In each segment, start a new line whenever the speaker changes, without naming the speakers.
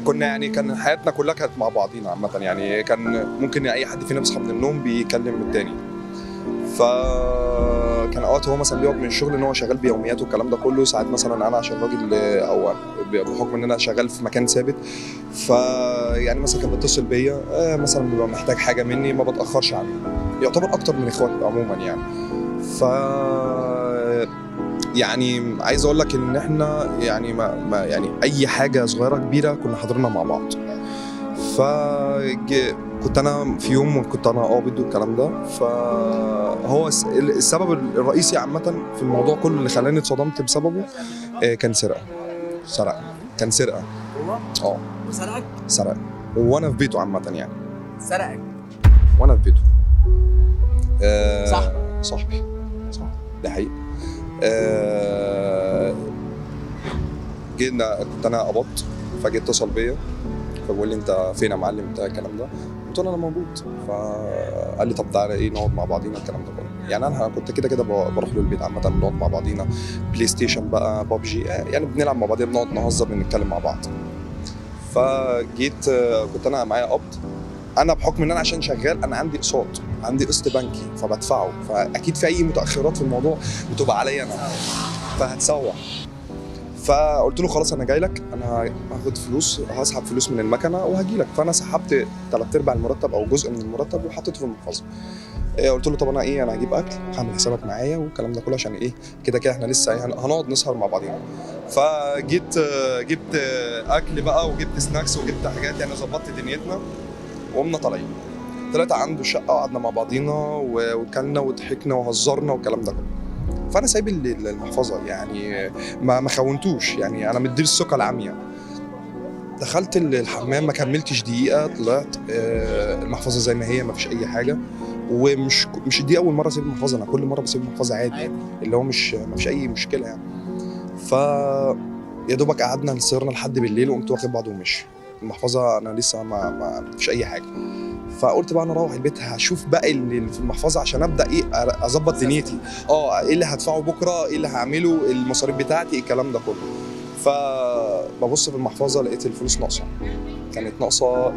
كنا يعني كان حياتنا كلها كانت مع بعضينا عامه، يعني كان ممكن اي حد فينا بيصحى من النوم بيكلم التاني. فكان اوقات هو مثلا بيقعد من الشغل ان هو شغال بيوميات والكلام ده كله، ساعات مثلا انا عشان راجل او بحكم ان انا شغال في مكان ثابت، فيعني مثلا كان بيتصل بيا مثلا بيبقى محتاج حاجه مني ما بتاخرش عنه، يعتبر اكتر من اخواتي عموما يعني. ف يعني عايز اقول لك ان احنا يعني ما يعني اي حاجه صغيره كبيره كنا حاضرينها مع بعض. كنت انا في يوم كنت انا قابض والكلام ده، فهو السبب الرئيسي عامه في الموضوع كله اللي خلاني اتصدمت بسببه كان سرقه. كان سرقه.
هو وسرقك؟
سرقه وانا في بيته عامه يعني.
سرقك
وانا في بيته.
صح؟
صاحبي صح، ده حقيقي. جينا كنت انا قبضت، فجيت اتصل بيا فبقول لي انت فين يا معلم بتاع الكلام ده، قلت له انا موجود. فقال لي طب تعالى ايه نقعد مع بعضينا الكلام ده كله. يعني انا كنت كده بروح له البيت عامه، بنقعد مع بعضينا بلاي ستيشن بقى بابجي، يعني بنلعب مع بعضينا، بنقعد نهزر بنتكلم مع بعض. فجيت كنت انا معايا قبض، انا بحكم ان انا عشان شغال انا عندي اقساط، عندي قسط بنكي فبدفعه، فاكيد في اي متاخرات في الموضوع بتبقى عليا انا فهتسوح. فقلت له خلاص انا جاي لك، انا هاخد فلوس، هسحب فلوس من المكنه وهجي لك. فانا سحبت 3/4 المرتب او جزء من المرتب وحطيته في المحفظه. قلت له طب انا هجيب اكل، هعمل حسابك معايا والكلام ده كله، عشان كده احنا لسه هنقعد نسهر مع بعضينا. فجيت جبت اكل بقى وجبت سناكس وجبت حاجات، يعني ظبطت دنيتنا وقمنا طالعين. طلعت عنده الشقه وقعدنا مع بعضينا وكلنا وضحكنا وهزرنا والكلام ده كله. فانا سايب المحفظه، يعني ما خونتوش، يعني انا مدير الثقه العاميه. دخلت الحمام ما كملتش دقيقه، طلعت المحفظه زي ما هي، ما فيش اي حاجه. ومش دي اول مره اسيب المحفظه، انا كل مره بسيب المحفظه عادي، اللي هو ما فيش اي مشكله يعني. ف يا دوبك قعدنا سهرنا لحد بالليل وقمت واخد بعضه ومشي. المحفظه انا لسه ما فيش اي حاجه. فقلت بقى انا اروح البيت هشوف باقي اللي في المحفظه عشان ابدا اظبط دنيتي، ايه اللي هدفعه بكره، ايه اللي هعمله، المصاريف بتاعتي، الكلام ده كله. فببص في المحفظه لقيت الفلوس ناقصه، كانت ناقصه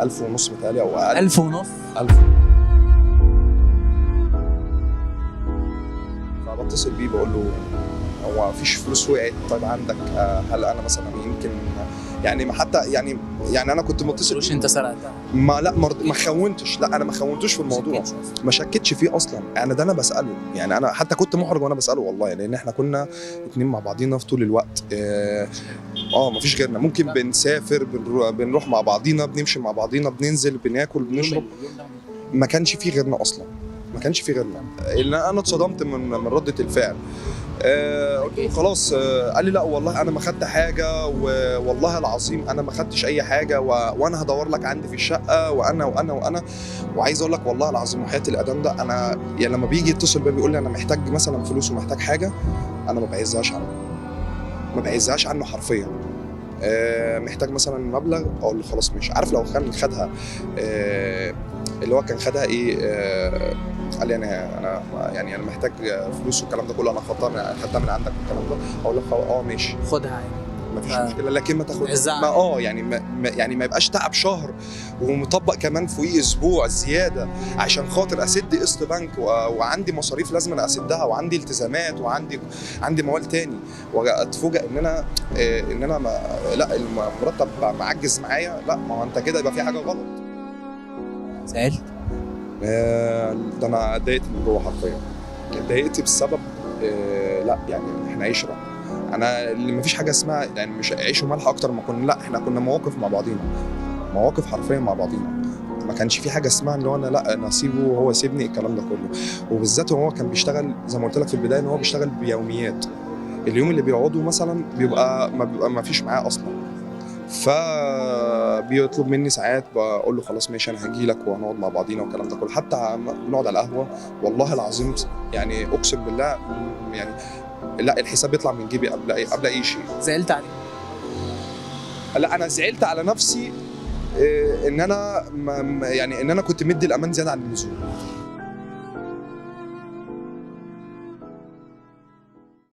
1500 متهيألي او اقل.
1500؟
1000. فبتصل بيه بقول له هو مفيش فلوس وقعت طيب عندك؟ هل انا مثلا يمكن يعني ما حتى يعني انا كنت متصل
مش انت سرقتها؟
ما خونتش، لا انا ما خونتوش في الموضوع، ما شكتش فيه اصلا. يعني ده انا بساله، يعني انا حتى كنت محرج وانا بساله والله، لان احنا كنا اتنين مع بعضينا في طول الوقت. ما فيش غيرنا، ممكن بنسافر بنروح مع بعضينا، بنمشي مع بعضينا، بننزل بناكل بنشرب، ما كانش فيه غيرنا اصلا، ما كانش فيه غيرنا. انا اتصدمت من ردة الفعل. قلت له خلاص. قال لي لا والله انا ما خدت حاجه، والله العظيم انا ما خدتش اي حاجه، وانا هدور لك عندي في الشقه، وانا وعايز اقول لك والله العظيم وحياه الادم ده، انا يعني لما بيجي يتصل بيا بيقول لي انا محتاج مثلا فلوس ومحتاج حاجه، انا ما بعزهاش عنه حرفيا. محتاج مثلا مبلغ، اقول له خلاص ماشي. عارف لو كان خدها اللي هو كان خدها قال لي انا يعني انا محتاج فلوس والكلام ده كله، انا خدتها من عندك والكلام ده، اقول لك ماشي
خدها عادي،
مفيش مشكله، لكن ما تاخدش يعني ما يبقاش تعب شهر ومطبق كمان فوقيه اسبوع زياده عشان خاطر اسد قسط بنك وعندي مصاريف لازم أنا اسدها، وعندي التزامات، وعندي موال تاني، واتفوجئ ان انا لا المرتب معجز معايا. لا ما هو انت كده يبقى في حاجه غلط.
زعلت؟
ده انا اتضايقت من جوه حرفيا، اتضايقت بسبب لا يعني احنا عشره، انا اللي مفيش حاجه اسمها يعني مش عيش وملح اكتر ما كنا، لا احنا كنا مواقف مع بعضينا، مواقف حرفيا مع بعضينا، ما كانش في حاجه اسمها ان انا لا انا اسيبه وهو يسيبني الكلام ده كله. وبالذات هو كان بيشتغل زي ما قلت لك في البدايه ان هو بيشتغل بيوميات، اليوم اللي بيقعده مثلا بيبقى ما فيش معاه اصلا، فبيطلب مني ساعات بقول له خلاص ماشي انا هجي لك وهنقعد مع بعضينا والكلام ده كله، حتى بنقعد على القهوه والله العظيم يعني اقسم بالله يعني لا الحساب يطلع من جيبي قبل اي شيء.
زعلت عليه؟
لا انا زعلت على نفسي ان انا يعني ان انا كنت مدي الامان زياده عن اللزوم.